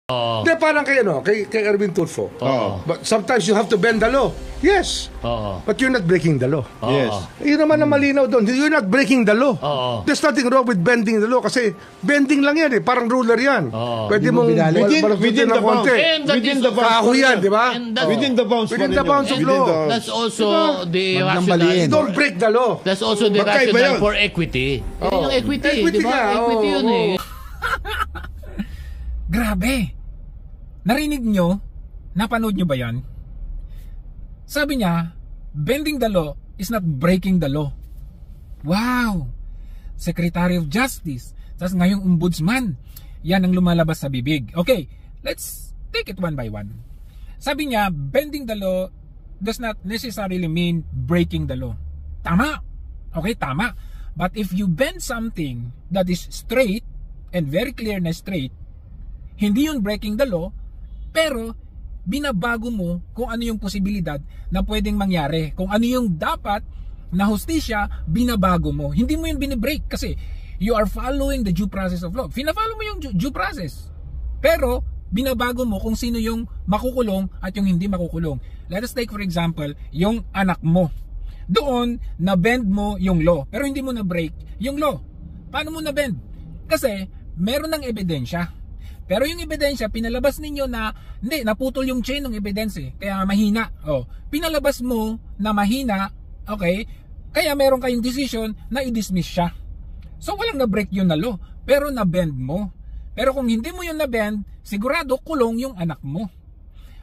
Hindi, parang kay, kay Erwin Tulfo. But sometimes you have to bend the law. Yes. But you're not breaking the law. Yes. Yun naman ang malinaw doon. You're not breaking the law. There's nothing wrong with bending the law kasi bending lang yan eh. Parang ruler yan. Pwede mong within the bounds. Within the bounds. Kahoy yan, di ba? Within the bounds. Within the bounds of law. That's also the rationale. You don't break the law. That's also the rationale for equity. Yan yung equity, di ba? Equity yun eh. Grabe. Narinig nyo? Napanood nyo ba yan? Sabi niya, bending the law is not breaking the law. Wow! Secretary of Justice. Tapos ngayong ombudsman. Yan ang lumalabas sa bibig. Okay, let's take it one by one. Sabi niya, bending the law does not necessarily mean breaking the law. Tama. Okay, tama. But if you bend something that is straight and very clear na straight, hindi yun breaking the law, pero binabago mo kung ano yung posibilidad na pwedeng mangyari. Kung ano yung dapat na hustisya, binabago mo. Hindi mo yun binibreak kasi you are following the due process of law. Fina-follow mo yung due process. Pero binabago mo kung sino yung makukulong at yung hindi makukulong. Let us take for example, yung anak mo. Doon, na-bend mo yung law. Pero hindi mo na-break yung law. Paano mo na-bend? Kasi meron ng ebidensya. Pero yung ebidensya, pinalabas ninyo na hindi, naputol yung chain ng ebidensya, kaya mahina. Pinalabas mo na mahina, okay? Kaya meron kayong decision na i-dismiss siya. So walang na-break yun na law, pero na-bend mo. Pero kung hindi mo yun na-bend, sigurado kulong yung anak mo.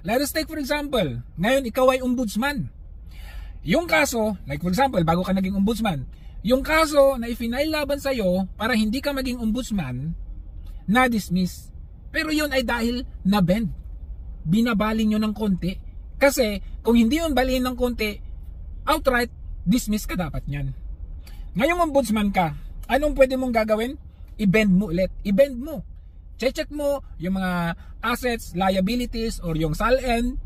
Let us take for example, ngayon ikaw ay ombudsman. Yung kaso, like for example, bago ka naging ombudsman, yung kaso na i-file laban sa'yo para hindi ka maging ombudsman, na-dismiss. Pero yun ay dahil na-bend. Binabalin nyo ng konti. Kasi kung hindi yun balin ng konti, outright, dismiss ka dapat nyan. Ngayong ombudsman ka, anong pwede mong gagawin? I-bend mo ulit. I-bend mo. Check mo yung mga assets, liabilities, or yung SALN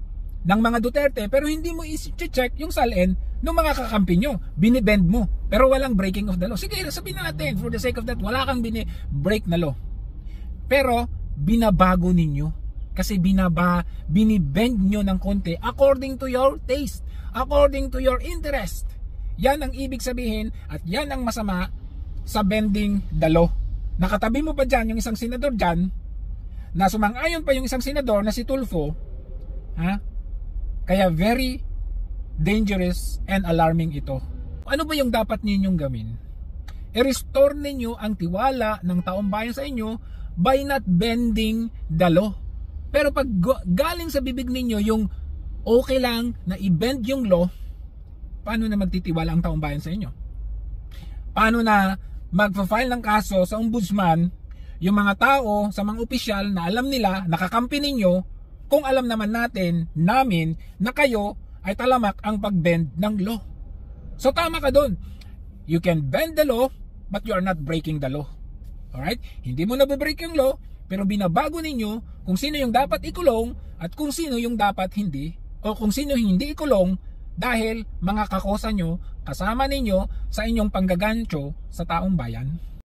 ng mga Duterte, pero hindi mo i-check yung SALN ng mga kakampi nyo. Binibend mo. Pero walang breaking of the law. Sige, sabihin natin, for the sake of that, wala kang break na law. Pero binabago ninyo kasi binibend nyo ng konti according to your taste, according to your interest. Yan ang ibig sabihin at yan ang masama sa bending the law. Nakatabi mo pa dyan yung isang senador dyan na sumang-ayon pa yung isang senador na si Tulfo, kaya very dangerous and alarming ito. Ano ba yung dapat ninyong gawin? I-restore ninyo ang tiwala ng taong bayan sa inyo by not bending the law. Pero pag galing sa bibig ninyo yung okay lang na i-bend yung law, paano na magtitiwala ang taong bayan sa inyo? Paano na magpa-file ng kaso sa ombudsman yung mga tao, sa mga opisyal na alam nila, nakakampi ninyo, kung alam naman namin na kayo ay talamak ang pag-bend ng law. So tama ka doon. You can bend the law but you are not breaking the law. Alright? Hindi mo na-break yung law, pero binabago ninyo kung sino yung dapat ikulong at kung sino yung dapat hindi, o kung sino hindi ikulong dahil mga kakosa nyo kasama ninyo sa inyong panggagancho sa taong bayan.